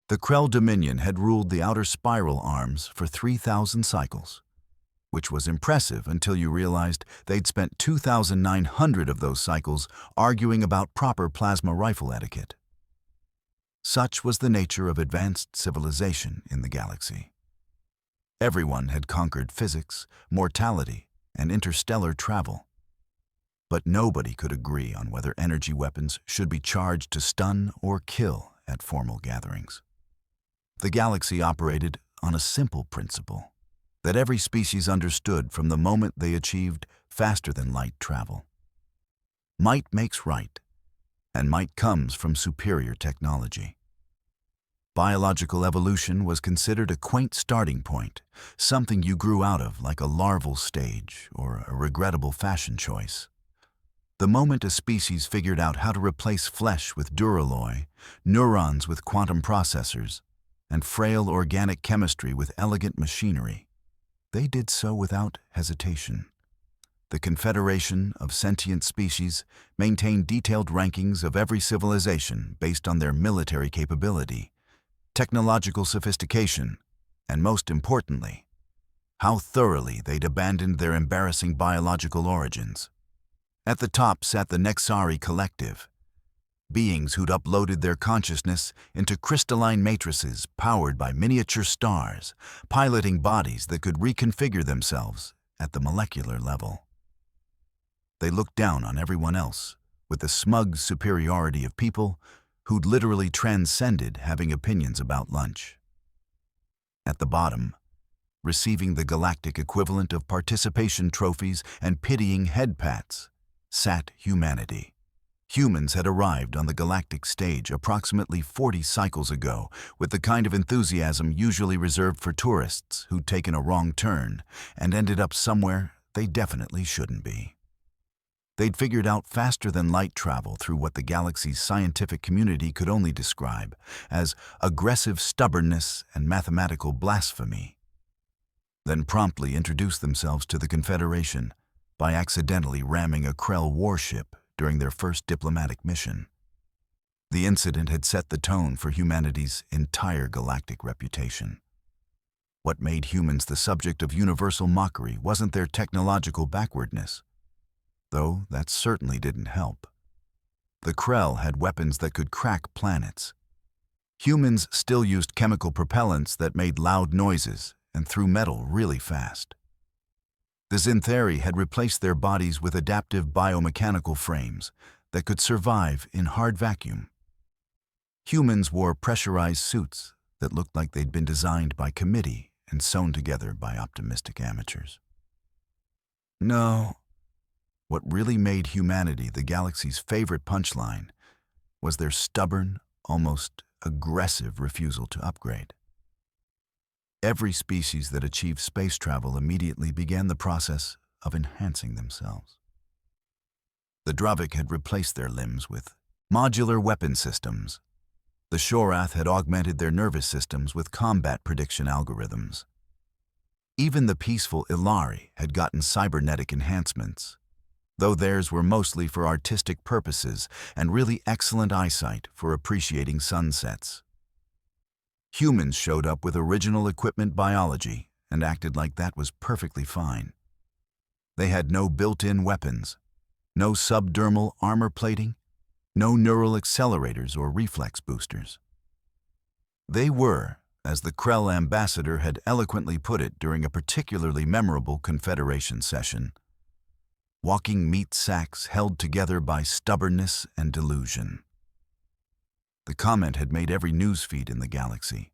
The Krell Dominion had ruled the outer spiral arms for 3,000 cycles, which was impressive until you realized they'd spent 2,900 of those cycles arguing about proper plasma rifle etiquette. Such was the nature of advanced civilization in the galaxy. Everyone had conquered physics, mortality, and interstellar travel. But nobody could agree on whether energy weapons should be charged to stun or kill at formal gatherings. The galaxy operated on a simple principle that every species understood from the moment they achieved faster-than-light travel. Might makes right, and might comes from superior technology. Biological evolution was considered a quaint starting point, something you grew out of like a larval stage or a regrettable fashion choice. The moment a species figured out how to replace flesh with duralloy, neurons with quantum processors, and frail organic chemistry with elegant machinery, they did so without hesitation. The Confederation of Sentient Species maintained detailed rankings of every civilization based on their military capability, technological sophistication, and most importantly, how thoroughly they'd abandoned their embarrassing biological origins. At the top sat the Nexari Collective, beings who'd uploaded their consciousness into crystalline matrices powered by miniature stars, piloting bodies that could reconfigure themselves at the molecular level. They looked down on everyone else with the smug superiority of people who'd literally transcended having opinions about lunch. At the bottom, receiving the galactic equivalent of participation trophies and pitying head pats, sat humanity. Humans had arrived on the galactic stage approximately 40 cycles ago with the kind of enthusiasm usually reserved for tourists who'd taken a wrong turn and ended up somewhere they definitely shouldn't be. They'd figured out faster-than-light travel through what the galaxy's scientific community could only describe as aggressive stubbornness and mathematical blasphemy, then promptly introduced themselves to the Confederation by accidentally ramming a Krell warship during their first diplomatic mission. The incident had set the tone for humanity's entire galactic reputation. What made humans the subject of universal mockery wasn't their technological backwardness, though that certainly didn't help. The Krell had weapons that could crack planets. Humans still used chemical propellants that made loud noises and threw metal really fast. The Vex'thor had replaced their bodies with adaptive biomechanical frames that could survive in hard vacuum. Humans wore pressurized suits that looked like they'd been designed by committee and sewn together by optimistic amateurs. No. What really made humanity the galaxy's favorite punchline was their stubborn, almost aggressive refusal to upgrade. Every species that achieved space travel immediately began the process of enhancing themselves. The Dravik had replaced their limbs with modular weapon systems. The Shorath had augmented their nervous systems with combat prediction algorithms. Even the peaceful Ilari had gotten cybernetic enhancements, though theirs were mostly for artistic purposes and really excellent eyesight for appreciating sunsets. Humans showed up with original equipment biology and acted like that was perfectly fine. They had no built-in weapons, no subdermal armor plating, no neural accelerators or reflex boosters. They were, as the Krell ambassador had eloquently put it during a particularly memorable Confederation session, walking meat sacks held together by stubbornness and delusion. The comment had made every newsfeed in the galaxy.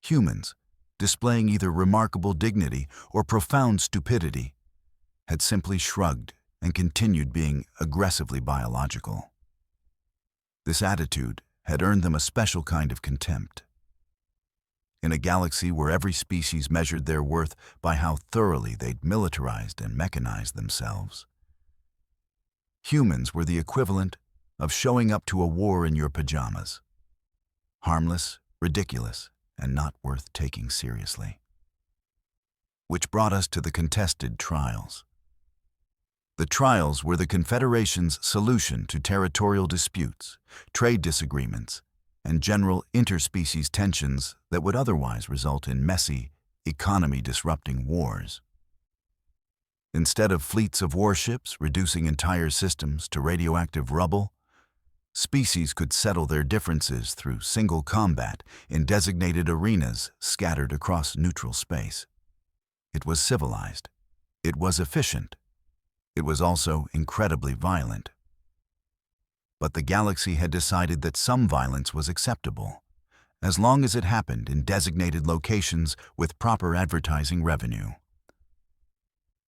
Humans, displaying either remarkable dignity or profound stupidity, had simply shrugged and continued being aggressively biological. This attitude had earned them a special kind of contempt. In a galaxy where every species measured their worth by how thoroughly they'd militarized and mechanized themselves, humans were the equivalent of showing up to a war in your pajamas. Harmless, ridiculous, and not worth taking seriously. Which brought us to the contested trials. The trials were the Confederation's solution to territorial disputes, trade disagreements, and general interspecies tensions that would otherwise result in messy, economy-disrupting wars. Instead of fleets of warships reducing entire systems to radioactive rubble, species could settle their differences through single combat in designated arenas scattered across neutral space. It was civilized. It was efficient. It was also incredibly violent. But the galaxy had decided that some violence was acceptable, as long as it happened in designated locations with proper advertising revenue.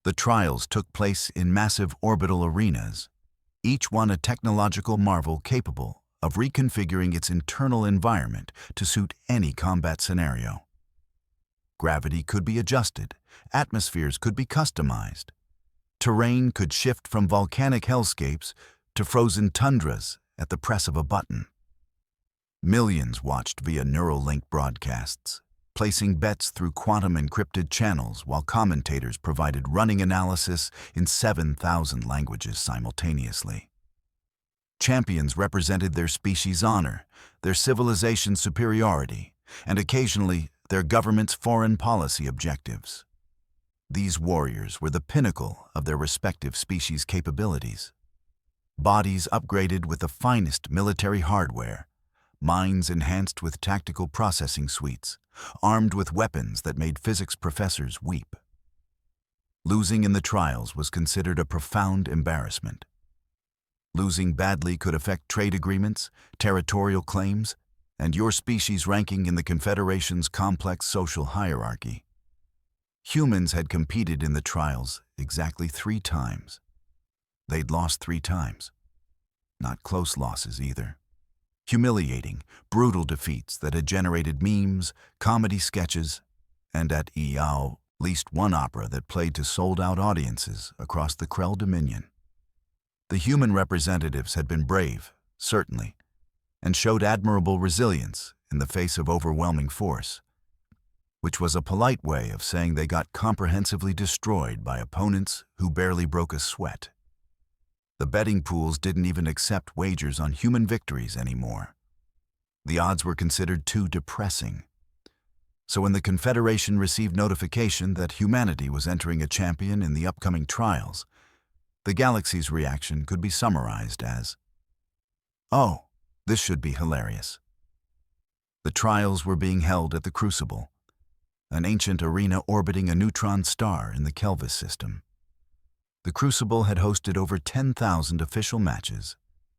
The trials took place in massive orbital arenas, each one a technological marvel capable of reconfiguring its internal environment to suit any combat scenario. Gravity could be adjusted, atmospheres could be customized, terrain could shift from volcanic hellscapes to frozen tundras at the press of a button. Millions watched via neural link broadcasts, placing bets through quantum-encrypted channels while commentators provided running analysis in 7,000 languages simultaneously. Champions represented their species' honor, their civilization's superiority, and occasionally their government's foreign policy objectives. These warriors were the pinnacle of their respective species' capabilities. Bodies upgraded with the finest military hardware, minds enhanced with tactical processing suites, armed with weapons that made physics professors weep. Losing in the trials was considered a profound embarrassment. Losing badly could affect trade agreements, territorial claims, and your species' ranking in the Confederation's complex social hierarchy. Humans had competed in the trials exactly 3 times. They'd lost 3 times. Not close losses either. Humiliating, brutal defeats that had generated memes, comedy sketches, and at least one opera that played to sold-out audiences across the Krell Dominion. The human representatives had been brave, certainly, and showed admirable resilience in the face of overwhelming force, which was a polite way of saying they got comprehensively destroyed by opponents who barely broke a sweat. The betting pools didn't even accept wagers on human victories anymore. The odds were considered too depressing. So when the Confederation received notification that humanity was entering a champion in the upcoming trials, the galaxy's reaction could be summarized as, "Oh, this should be hilarious." The trials were being held at the Crucible, an ancient arena orbiting a neutron star in the Kelvis system. The Crucible had hosted over 10,000 official matches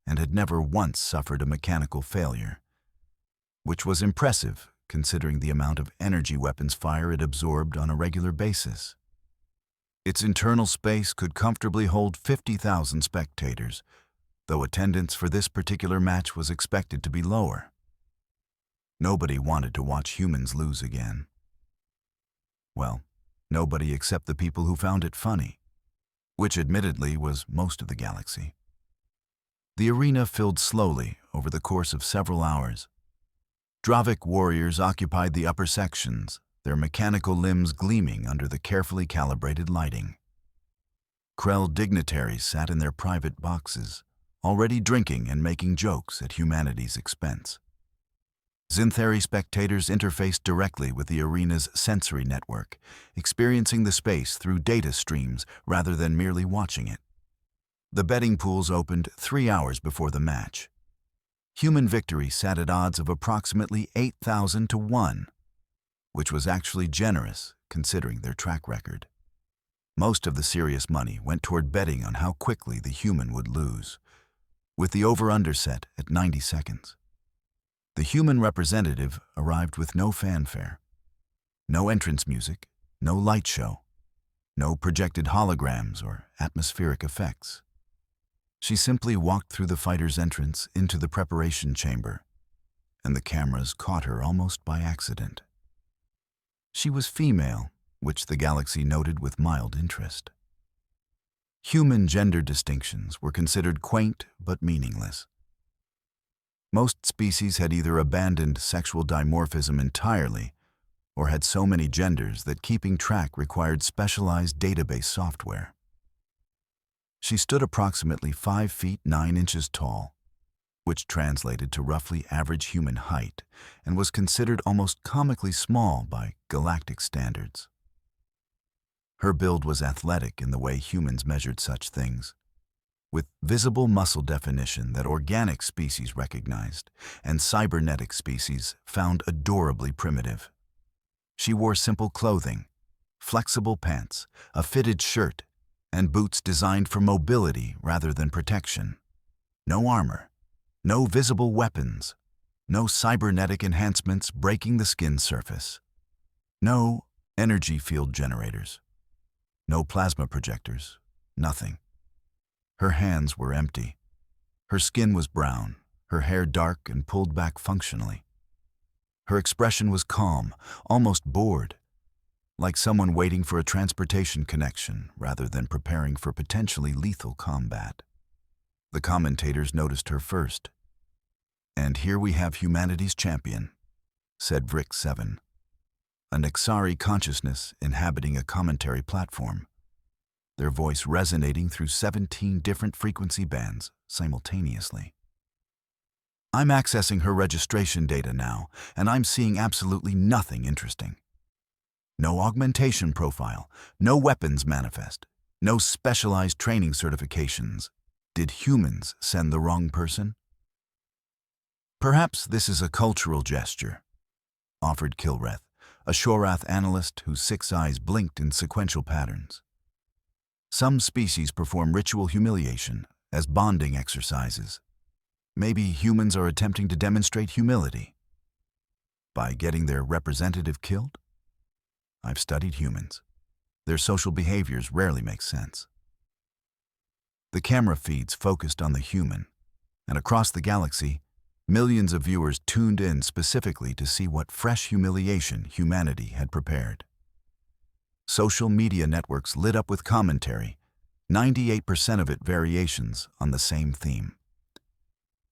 and had never once suffered a mechanical failure, which was impressive considering the amount of energy weapons fire it absorbed on a regular basis. Its internal space could comfortably hold 50,000 spectators, though attendance for this particular match was expected to be lower. Nobody wanted to watch humans lose again. Well, nobody except the people who found it funny, which admittedly was most of the galaxy. The arena filled slowly over the course of several hours. Dravik warriors occupied the upper sections, their mechanical limbs gleaming under the carefully calibrated lighting. Krell dignitaries sat in their private boxes, already drinking and making jokes at humanity's expense. Xanthari spectators interfaced directly with the arena's sensory network, experiencing the space through data streams rather than merely watching it. The betting pools opened 3 hours before the match. Human victory sat at odds of approximately 8,000 to 1, which was actually generous considering their track record. Most of the serious money went toward betting on how quickly the human would lose, with the over-under set at 90 seconds. The human representative arrived with no fanfare, no entrance music, no light show, no projected holograms or atmospheric effects. She simply walked through the fighter's entrance into the preparation chamber, and the cameras caught her almost by accident. She was female, which the galaxy noted with mild interest. Human gender distinctions were considered quaint but meaningless. Most species had either abandoned sexual dimorphism entirely or had so many genders that keeping track required specialized database software. She stood approximately 5 feet 9 inches tall, which translated to roughly average human height and was considered almost comically small by galactic standards. Her build was athletic in the way humans measured such things, with visible muscle definition that organic species recognized and cybernetic species found adorably primitive. She wore simple clothing, flexible pants, a fitted shirt, and boots designed for mobility rather than protection. No armor, no visible weapons, no cybernetic enhancements breaking the skin surface, no energy field generators, no plasma projectors, nothing. Her hands were empty. Her skin was brown, her hair dark and pulled back functionally. Her expression was calm, almost bored, like someone waiting for a transportation connection rather than preparing for potentially lethal combat. The commentators noticed her first. "And here we have humanity's champion," said Vex'thor, a Nexari consciousness inhabiting a commentary platform, their voice resonating through 17 different frequency bands simultaneously. "I'm accessing her registration data now, and I'm seeing absolutely nothing interesting. No augmentation profile, no weapons manifest, no specialized training certifications. Did humans send the wrong person?" "Perhaps this is a cultural gesture," offered Kilreth, a Shorath analyst whose 6 eyes blinked in sequential patterns. "Some species perform ritual humiliation as bonding exercises. Maybe humans are attempting to demonstrate humility by getting their representative killed? I've studied humans. Their social behaviors rarely make sense." The camera feeds focused on the human, and across the galaxy, millions of viewers tuned in specifically to see what fresh humiliation humanity had prepared. Social media networks lit up with commentary, 98% of it variations on the same theme.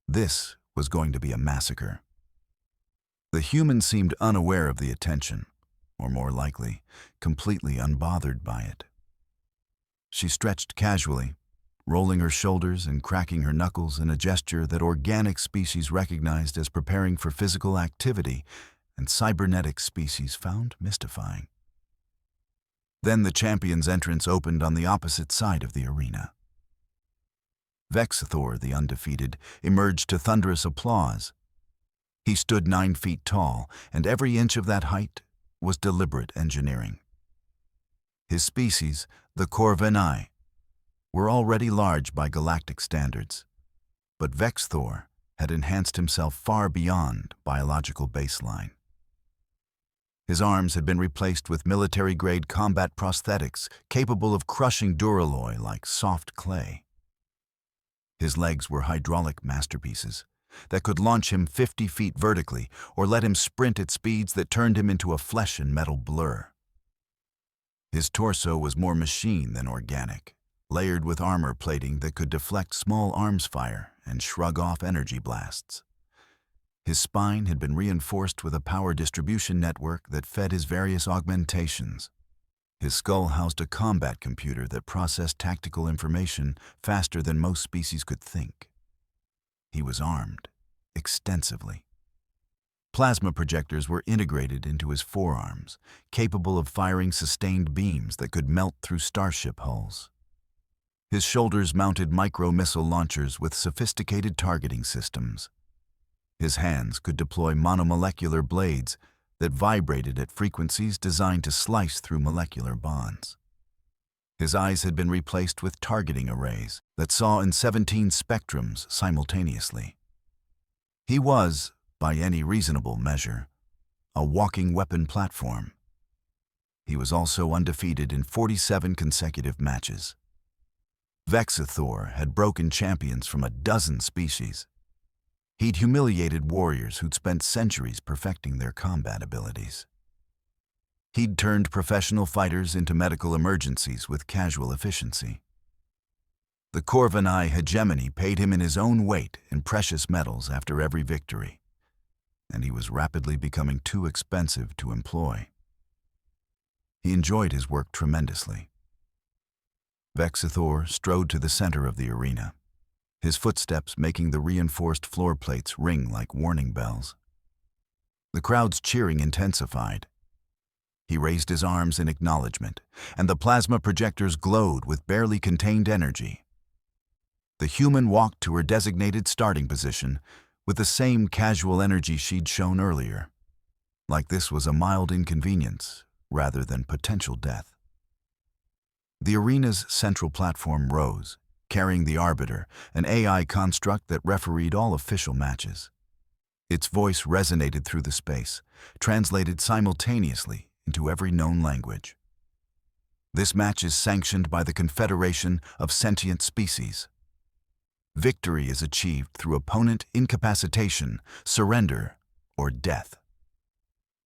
This was going to be a massacre. The human seemed unaware of the attention, or more likely, completely unbothered by it. She stretched casually, rolling her shoulders and cracking her knuckles in a gesture that organic species recognized as preparing for physical activity and cybernetic species found mystifying. Then the champion's entrance opened on the opposite side of the arena. Vex'thor the Undefeated emerged to thunderous applause. He stood 9 feet tall, and every inch of that height was deliberate engineering. His species, the Corvinai, were already large by galactic standards, but Vex'thor had enhanced himself far beyond biological baseline. His arms had been replaced with military-grade combat prosthetics capable of crushing duralloy like soft clay. His legs were hydraulic masterpieces that could launch him 50 feet vertically or let him sprint at speeds that turned him into a flesh and metal blur. His torso was more machine than organic, layered with armor plating that could deflect small arms fire and shrug off energy blasts. His spine had been reinforced with a power distribution network that fed his various augmentations. His skull housed a combat computer that processed tactical information faster than most species could think. He was armed, extensively. Plasma projectors were integrated into his forearms, capable of firing sustained beams that could melt through starship hulls. His shoulders mounted micro-missile launchers with sophisticated targeting systems. His hands could deploy monomolecular blades that vibrated at frequencies designed to slice through molecular bonds. His eyes had been replaced with targeting arrays that saw in 17 spectrums simultaneously. He was, by any reasonable measure, a walking weapon platform. He was also undefeated in 47 consecutive matches. Vex'thor had broken champions from a dozen species. He'd humiliated warriors who'd spent centuries perfecting their combat abilities. He'd turned professional fighters into medical emergencies with casual efficiency. The Corvinai hegemony paid him in his own weight in precious metals after every victory, and he was rapidly becoming too expensive to employ. He enjoyed his work tremendously. Vex'thor strode to the center of the arena. his footsteps making the reinforced floor plates ring like warning bells. The crowd's cheering intensified. He raised his arms in acknowledgement, and the plasma projectors glowed with barely contained energy. The human walked to her designated starting position with the same casual energy she'd shown earlier, like this was a mild inconvenience rather than potential death. The arena's central platform rose, carrying the Arbiter, an AI construct that refereed all official matches. Its voice resonated through the space, translated simultaneously into every known language. This match is sanctioned by the Confederation of Sentient Species. Victory is achieved through opponent incapacitation, surrender, or death.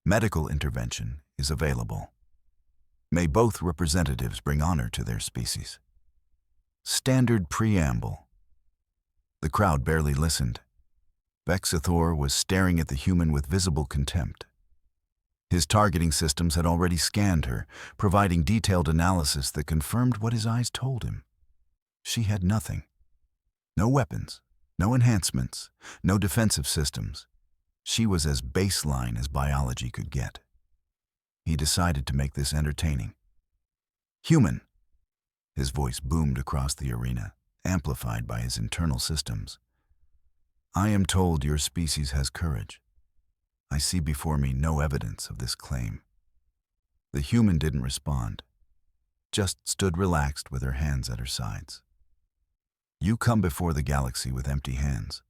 Medical intervention is available. May both representatives bring honor to their species. Standard preamble. The crowd barely listened. Vex'thor was staring at the human with visible contempt. His targeting systems had already scanned her, providing detailed analysis that confirmed what his eyes told him. She had nothing. No weapons, no enhancements, no defensive systems. She was as baseline as biology could get. He decided to make this entertaining. Human. His voice boomed across the arena, amplified by his internal systems. I am told your species has courage. I see before me no evidence of this claim. The human didn't respond, just stood relaxed with her hands at her sides. You come before the galaxy with empty hands,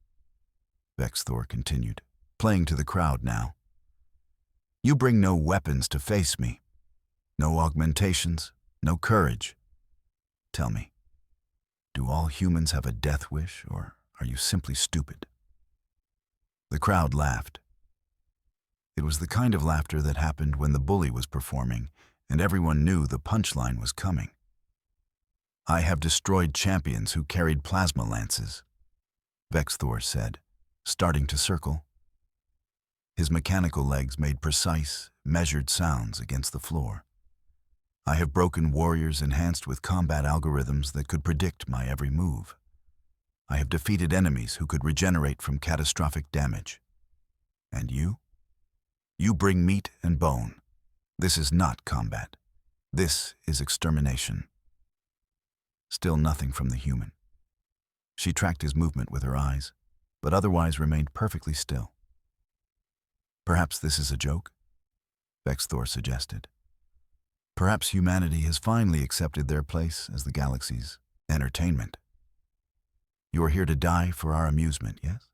Vex'thor continued, playing to the crowd now. You bring no weapons to face me, no augmentations, no courage. Tell me, do all humans have a death wish, or are you simply stupid? The crowd laughed. It was the kind of laughter that happened when the bully was performing, and everyone knew the punchline was coming. I have destroyed champions who carried plasma lances, Vex'thor said, starting to circle. His mechanical legs made precise, measured sounds against the floor. I have broken warriors enhanced with combat algorithms that could predict my every move. I have defeated enemies who could regenerate from catastrophic damage. And you? You bring meat and bone. This is not combat. This is extermination. Still nothing from the human. She tracked his movement with her eyes, but otherwise remained perfectly still. Perhaps this is a joke, Vex'thor suggested. Perhaps humanity has finally accepted their place as the galaxy's entertainment. You are here to die for our amusement, yes?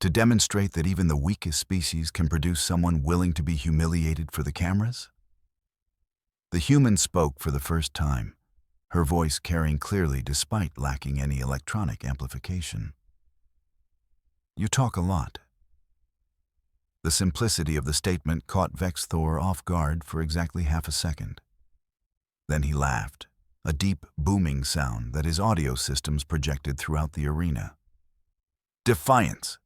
To demonstrate that even the weakest species can produce someone willing to be humiliated for the cameras? The human spoke for the first time, her voice carrying clearly despite lacking any electronic amplification. You talk a lot. The simplicity of the statement caught Vex'thor off guard for exactly half a second. Then he laughed, a deep, booming sound that his audio systems projected throughout the arena. Defiance!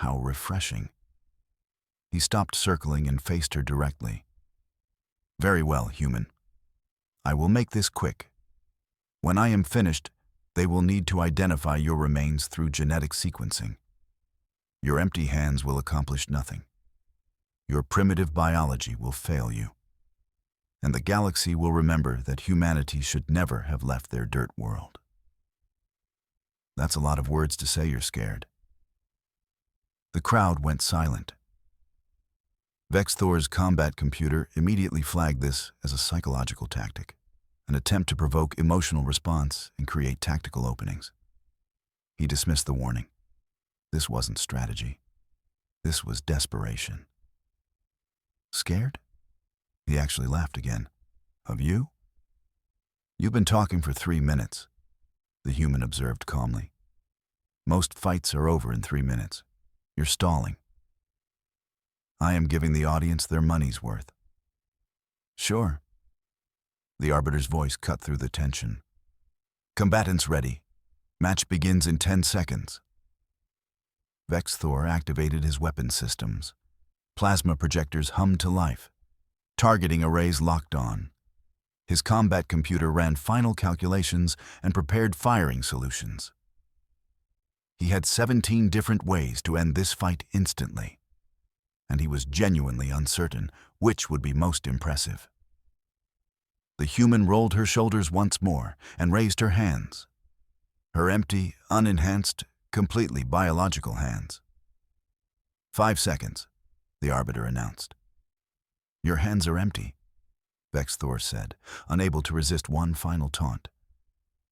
How refreshing. He stopped circling and faced her directly. Very well, human. I will make this quick. When I am finished, they will need to identify your remains through genetic sequencing. Your empty hands will accomplish nothing. Your primitive biology will fail you. And the galaxy will remember that humanity should never have left their dirt world. That's a lot of words to say you're scared. The crowd went silent. Vex'thor's combat computer immediately flagged this as a psychological tactic, an attempt to provoke emotional response and create tactical openings. He dismissed the warning. This wasn't strategy. This was desperation. Scared? He actually laughed again. Of you? You've been talking for 3 minutes, the human observed calmly. Most fights are over in 3 minutes. You're stalling. I am giving the audience their money's worth. Sure. The Arbiter's voice cut through the tension. Combatants ready. Match begins in 10 seconds. Vex'thor activated his weapon systems. Plasma projectors hummed to life. Targeting arrays locked on. His combat computer ran final calculations and prepared firing solutions. He had 17 different ways to end this fight instantly, and he was genuinely uncertain which would be most impressive. The human rolled her shoulders once more and raised her hands. Her empty, unenhanced, completely biological hands. 5 seconds, the arbiter announced. Your hands are empty, Vex'thor said, unable to resist one final taunt.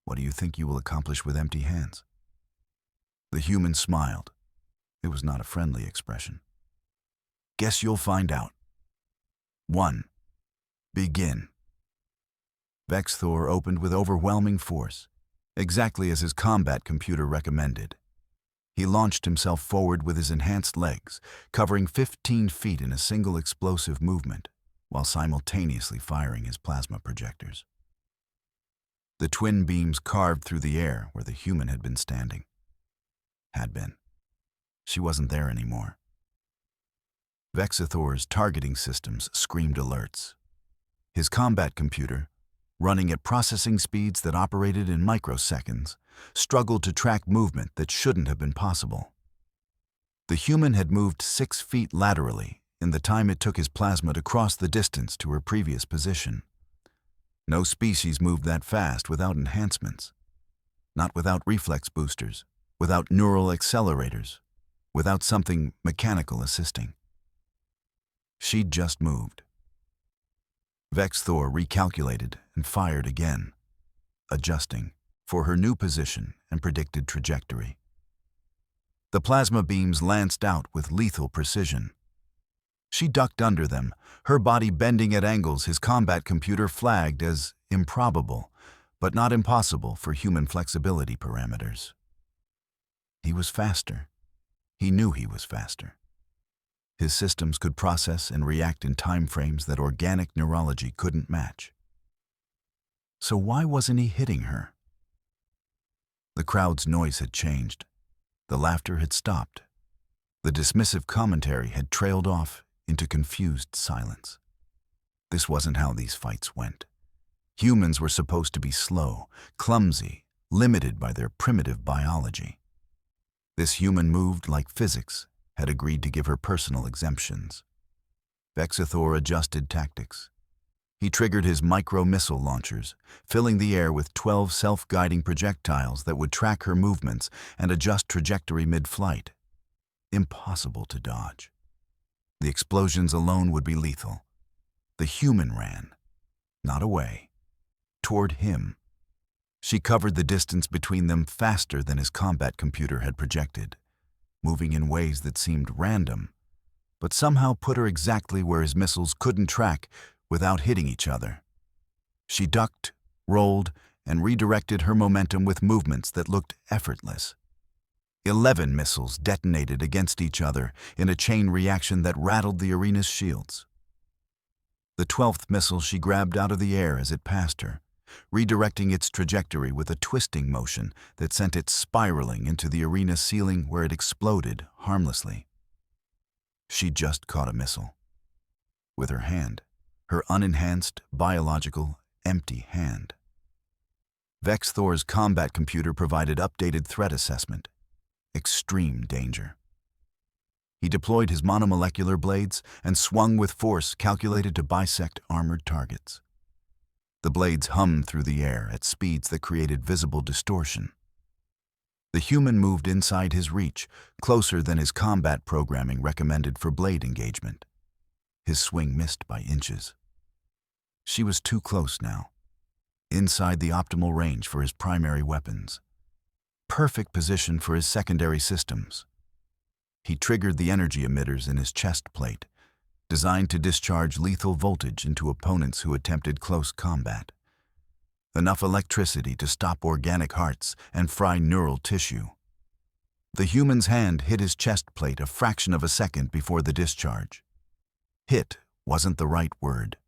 What do you think you will accomplish with empty hands? The human smiled. It was not a friendly expression. Guess you'll find out. 1. Begin. Vex'thor opened with overwhelming force, exactly as his combat computer recommended. He launched himself forward with his enhanced legs, covering 15 feet in a single explosive movement, while simultaneously firing his plasma projectors. The twin beams carved through the air where the human had been standing. Had been. She wasn't there anymore. Vex'thor's targeting systems screamed alerts. His combat computer, running at processing speeds that operated in microseconds, struggled to track movement that shouldn't have been possible. The human had moved 6 feet laterally in the time it took his plasma to cross the distance to her previous position. No species moved that fast without enhancements. Not without reflex boosters, without neural accelerators, without something mechanical assisting. She'd just moved. Vex'thor recalculated and fired again, adjusting for her new position and predicted trajectory. The plasma beams lanced out with lethal precision. She ducked under them, her body bending at angles his combat computer flagged as improbable, but not impossible for human flexibility parameters. He was faster. He knew he was faster. His systems could process and react in time frames that organic neurology couldn't match. So why wasn't he hitting her? The crowd's noise had changed. The laughter had stopped. The dismissive commentary had trailed off into confused silence. This wasn't how these fights went. Humans were supposed to be slow, clumsy, limited by their primitive biology. This human moved like physics had agreed to give her personal exemptions. Vex'thor adjusted tactics. He triggered his micro-missile launchers, filling the air with 12 self-guiding projectiles that would track her movements and adjust trajectory mid-flight. Impossible to dodge. The explosions alone would be lethal. The human ran, not away, toward him. She covered the distance between them faster than his combat computer had projected, moving in ways that seemed random, but somehow put her exactly where his missiles couldn't track without hitting each other. She ducked, rolled, and redirected her momentum with movements that looked effortless. 11 missiles detonated against each other in a chain reaction that rattled the arena's shields. The 12th missile she grabbed out of the air as it passed her, redirecting its trajectory with a twisting motion that sent it spiraling into the arena ceiling where it exploded harmlessly. She just caught a missile. With her hand, her unenhanced, biological, empty hand. Vex'thor's combat computer provided updated threat assessment. Extreme danger. He deployed his monomolecular blades and swung with force calculated to bisect armored targets. The blades hummed through the air at speeds that created visible distortion. The human moved inside his reach, closer than his combat programming recommended for blade engagement. His swing missed by inches. She was too close now, inside the optimal range for his primary weapons. Perfect position for his secondary systems. He triggered the energy emitters in his chest plate, designed to discharge lethal voltage into opponents who attempted close combat. Enough electricity to stop organic hearts and fry neural tissue. The human's hand hit his chest plate a fraction of a second before the discharge. Hit wasn't the right word.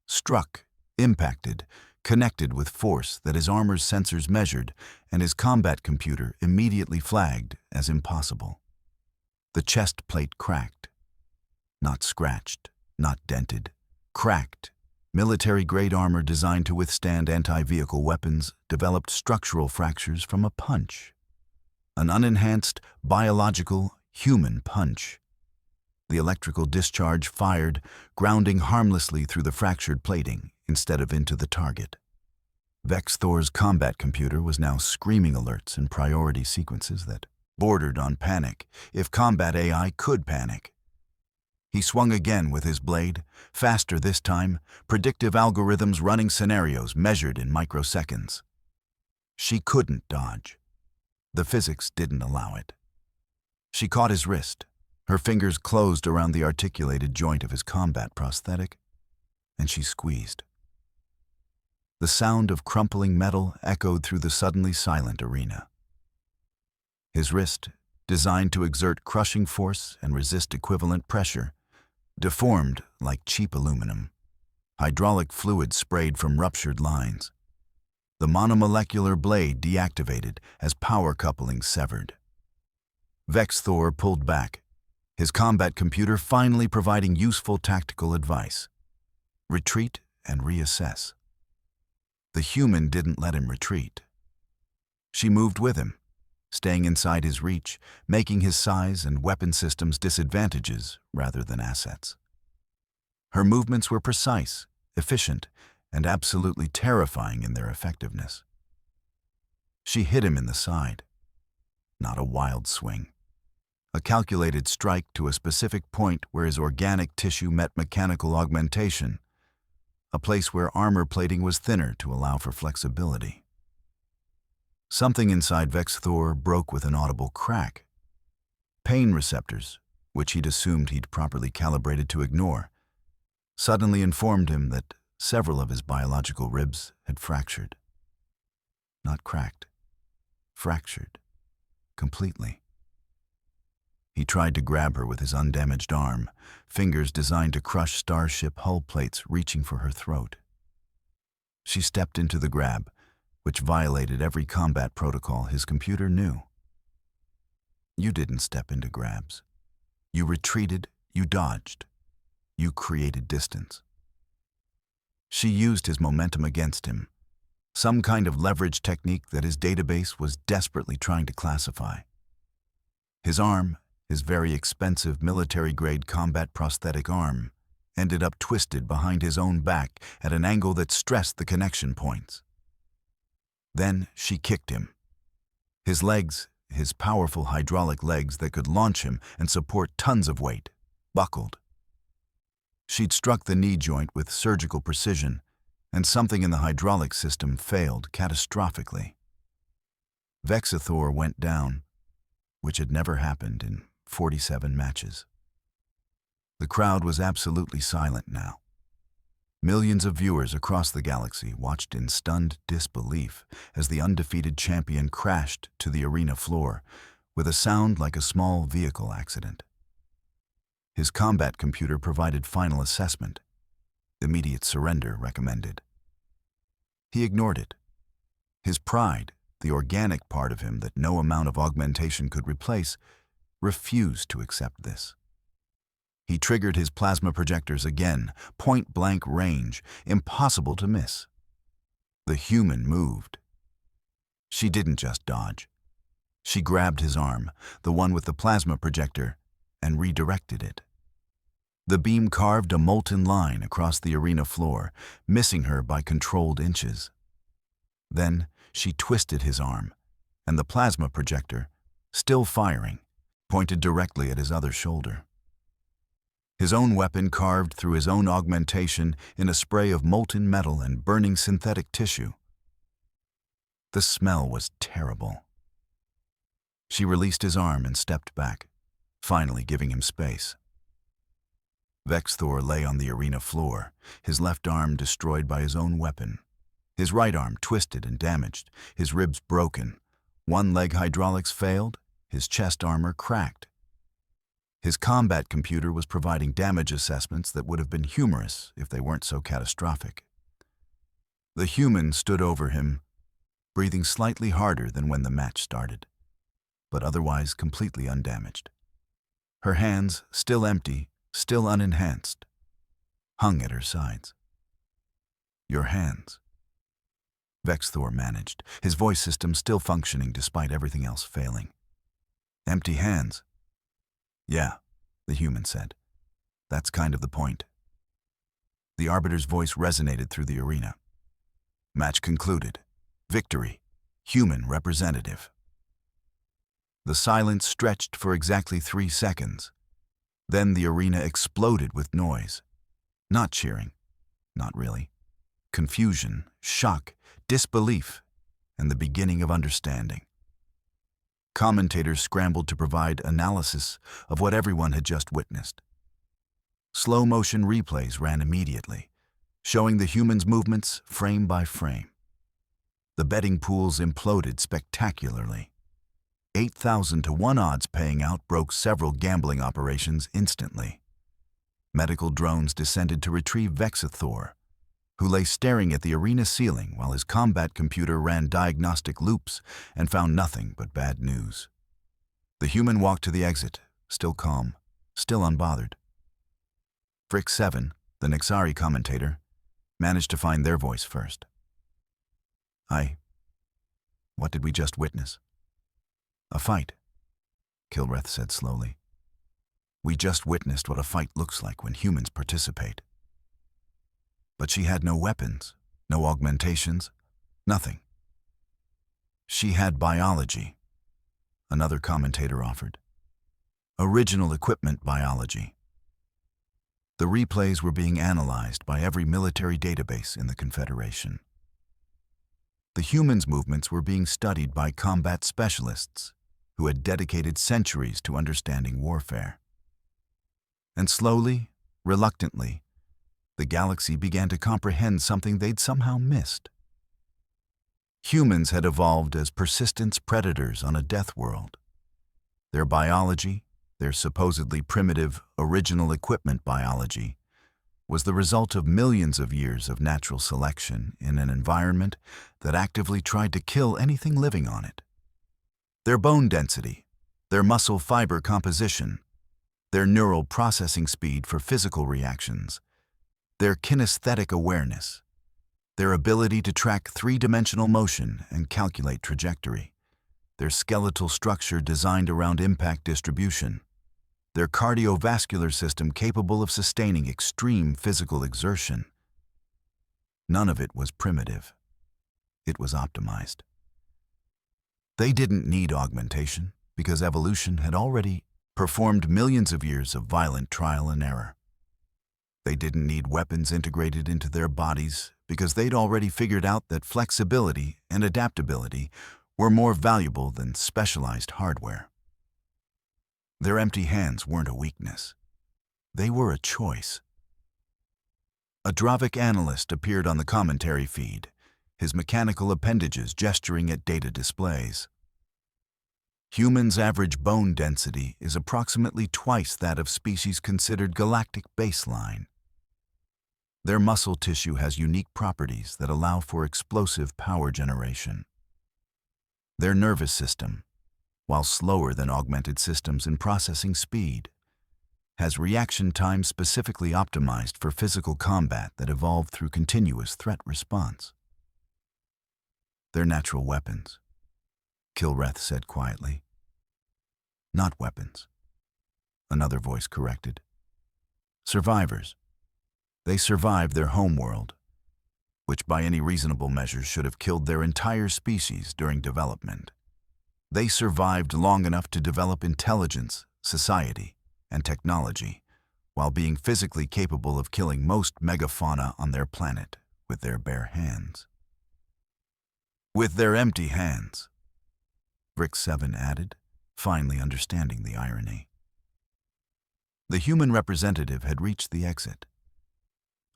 Struck, impacted, connected with force that his armor's sensors measured and his combat computer immediately flagged as impossible. The chest plate cracked. Not scratched, not dented. Cracked. Military-grade armor designed to withstand anti-vehicle weapons developed structural fractures from a punch. An unenhanced, biological, human punch. The electrical discharge fired, grounding harmlessly through the fractured plating instead of into the target. Vex'thor's combat computer was now screaming alerts and priority sequences that bordered on panic, if combat AI could panic. He swung again with his blade, faster this time, predictive algorithms running scenarios measured in microseconds. She couldn't dodge. The physics didn't allow it. She caught his wrist, her fingers closed around the articulated joint of his combat prosthetic, and she squeezed. The sound of crumpling metal echoed through the suddenly silent arena. His wrist, designed to exert crushing force and resist equivalent pressure, deformed like cheap aluminum. Hydraulic fluid sprayed from ruptured lines. The monomolecular blade deactivated as power coupling severed. Vex'thor pulled back, his combat computer finally providing useful tactical advice. Retreat and reassess. The human didn't let him retreat. She moved with him, staying inside his reach, making his size and weapon systems disadvantages rather than assets. Her movements were precise, efficient, and absolutely terrifying in their effectiveness. She hit him in the side. Not a wild swing. A calculated strike to a specific point where his organic tissue met mechanical augmentation, a place where armor plating was thinner to allow for flexibility. Something inside Vex'thor broke with an audible crack. Pain receptors, which he'd assumed he'd properly calibrated to ignore, suddenly informed him that several of his biological ribs had fractured. Not cracked, fractured, completely. He tried to grab her with his undamaged arm, fingers designed to crush starship hull plates reaching for her throat. She stepped into the grab, which violated every combat protocol his computer knew. You didn't step into grabs. You retreated, you dodged. You created distance. She used his momentum against him, some kind of leverage technique that his database was desperately trying to classify. His arm, his very expensive military-grade combat prosthetic arm, ended up twisted behind his own back at an angle that stressed the connection points. Then she kicked him. His legs, his powerful hydraulic legs that could launch him and support tons of weight, buckled. She'd struck the knee joint with surgical precision, and something in the hydraulic system failed catastrophically. Vex'thor went down, which had never happened in 47 matches. The crowd was absolutely silent now. Millions of viewers across the galaxy watched in stunned disbelief as the undefeated champion crashed to the arena floor with a sound like a small vehicle accident. His combat computer provided final assessment. Immediate surrender recommended. He ignored it. His pride, the organic part of him that no amount of augmentation could replace, refused to accept this. He triggered his plasma projectors again, point-blank range, impossible to miss. The human moved. She didn't just dodge. She grabbed his arm, the one with the plasma projector, and redirected it. The beam carved a molten line across the arena floor, missing her by controlled inches. Then she twisted his arm, and the plasma projector, still firing, pointed directly at his other shoulder. His own weapon carved through his own augmentation in a spray of molten metal and burning synthetic tissue. The smell was terrible. She released his arm and stepped back, finally giving him space. Vex'thor lay on the arena floor, his left arm destroyed by his own weapon, his right arm twisted and damaged, his ribs broken, one leg hydraulics failed, his chest armor cracked. His combat computer was providing damage assessments that would have been humorous if they weren't so catastrophic. The human stood over him, breathing slightly harder than when the match started, but otherwise completely undamaged. Her hands, still empty, still unenhanced, hung at her sides. Your hands. Vex'thor managed, his voice system still functioning despite everything else failing. Empty hands. Yeah, the human said. That's kind of the point. The arbiter's voice resonated through the arena. Match concluded. Victory. Human representative. The silence stretched for exactly 3 seconds. Then the arena exploded with noise. Not cheering. Not really. Confusion, shock, disbelief, and the beginning of understanding. Commentators scrambled to provide analysis of what everyone had just witnessed. Slow-motion replays ran immediately, showing the human's movements frame by frame. The betting pools imploded spectacularly. 8,000 to 1 odds paying out broke several gambling operations instantly. Medical drones descended to retrieve Vex'thor, who lay staring at the arena ceiling while his combat computer ran diagnostic loops and found nothing but bad news. The human walked to the exit, still calm, still unbothered. Vex'thor, the Nexari commentator, managed to find their voice first. What did we just witness? A fight, Kilreth said slowly. We just witnessed what a fight looks like when humans participate. But she had no weapons, no augmentations, nothing. She had biology, another commentator offered. Original equipment biology. The replays were being analyzed by every military database in the Confederation. The human's movements were being studied by combat specialists who had dedicated centuries to understanding warfare. And slowly, reluctantly, the galaxy began to comprehend something they'd somehow missed. Humans had evolved as persistence predators on a death world. Their biology, their supposedly primitive, original equipment biology, was the result of millions of years of natural selection in an environment that actively tried to kill anything living on it. Their bone density, their muscle fiber composition, their neural processing speed for physical reactions, their kinesthetic awareness, their ability to track 3-dimensional motion and calculate trajectory, their skeletal structure designed around impact distribution, their cardiovascular system capable of sustaining extreme physical exertion. None of it was primitive. It was optimized. They didn't need augmentation because evolution had already performed millions of years of violent trial and error. They didn't need weapons integrated into their bodies because they'd already figured out that flexibility and adaptability were more valuable than specialized hardware. Their empty hands weren't a weakness. They were a choice. A Dravic analyst appeared on the commentary feed, his mechanical appendages gesturing at data displays. Humans' average bone density is approximately twice that of species considered galactic baseline. Their muscle tissue has unique properties that allow for explosive power generation. Their nervous system, while slower than augmented systems in processing speed, has reaction time specifically optimized for physical combat that evolved through continuous threat response. They're natural weapons, Kilreth said quietly. Not weapons, another voice corrected. Survivors. They survived their homeworld, which by any reasonable measure should have killed their entire species during development. They survived long enough to develop intelligence, society, and technology, while being physically capable of killing most megafauna on their planet with their bare hands. With their empty hands, Vex'thor added, finally understanding the irony. The human representative had reached the exit.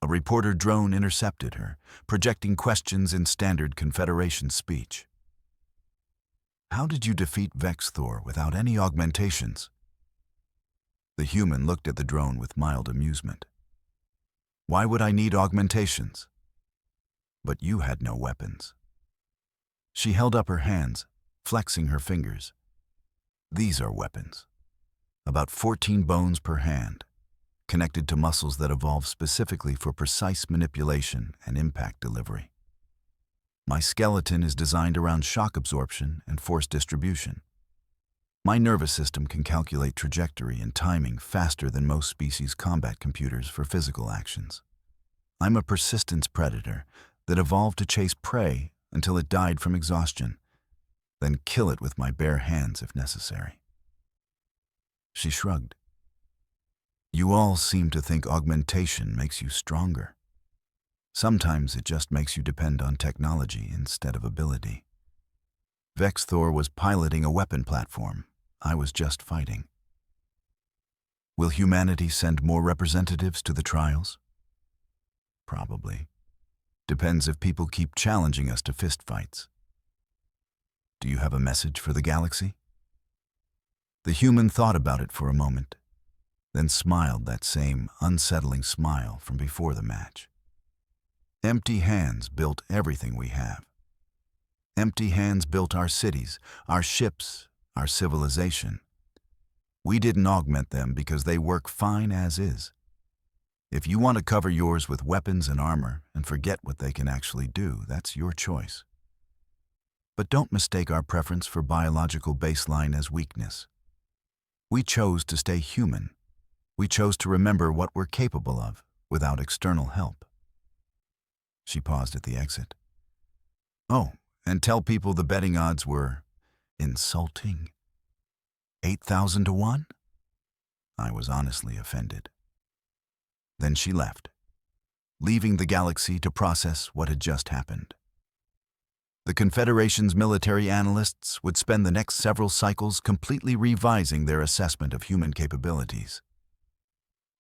A reporter drone intercepted her, projecting questions in standard Confederation speech. How did you defeat Vex'thor without any augmentations? The human looked at the drone with mild amusement. Why would I need augmentations? But you had no weapons. She held up her hands, flexing her fingers. These are weapons. About 14 bones per hand, connected to muscles that evolved specifically for precise manipulation and impact delivery. My skeleton is designed around shock absorption and force distribution. My nervous system can calculate trajectory and timing faster than most species' combat computers for physical actions. I'm a persistence predator that evolved to chase prey until it died from exhaustion, then kill it with my bare hands if necessary. She shrugged. You all seem to think augmentation makes you stronger. Sometimes it just makes you depend on technology instead of ability. Vex'thor was piloting a weapon platform. I was just fighting. Will humanity send more representatives to the trials? Probably. Depends if people keep challenging us to fistfights. Do you have a message for the galaxy? The human thought about it for a moment, then smiled that same unsettling smile from before the match. Empty hands built everything we have. Empty hands built our cities, our ships, our civilization. We didn't augment them because they work fine as is. If you want to cover yours with weapons and armor and forget what they can actually do, that's your choice. But don't mistake our preference for biological baseline as weakness. We chose to stay human. We chose to remember what we're capable of without external help. She paused at the exit. Oh, and tell people the betting odds were insulting. 8,000 to 1? I was honestly offended. Then she left, leaving the galaxy to process what had just happened. The Confederation's military analysts would spend the next several cycles completely revising their assessment of human capabilities.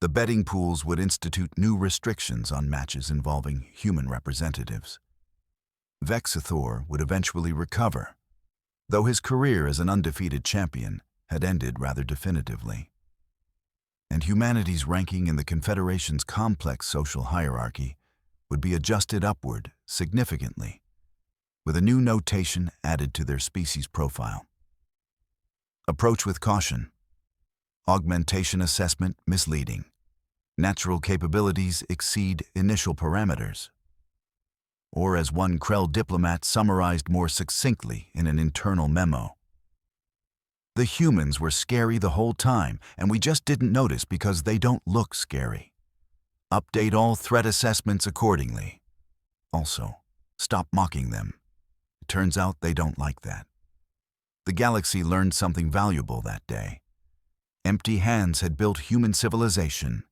The betting pools would institute new restrictions on matches involving human representatives. Vex'thor would eventually recover, though his career as an undefeated champion had ended rather definitively. And humanity's ranking in the Confederation's complex social hierarchy would be adjusted upward significantly, with a new notation added to their species profile. Approach with caution. Augmentation assessment misleading. Natural capabilities exceed initial parameters. Or as one Krell diplomat summarized more succinctly in an internal memo, the humans were scary the whole time, and we just didn't notice because they don't look scary. Update all threat assessments accordingly. Also, stop mocking them. It turns out they don't like that. The galaxy learned something valuable that day. Empty hands had built human civilization.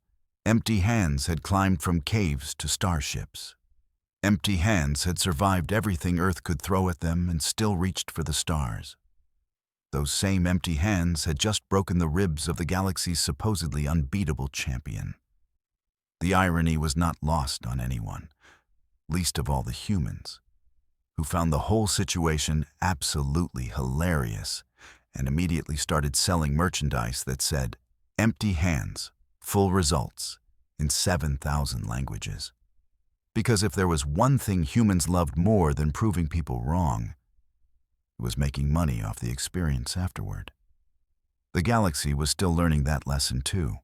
Empty hands had climbed from caves to starships. Empty hands had survived everything Earth could throw at them and still reached for the stars. Those same empty hands had just broken the ribs of the galaxy's supposedly unbeatable champion. The irony was not lost on anyone, least of all the humans, who found the whole situation absolutely hilarious and immediately started selling merchandise that said, "Empty hands, full results," in 7,000 languages. Because if there was one thing humans loved more than proving people wrong, it was making money off the experience afterward. The galaxy was still learning that lesson too.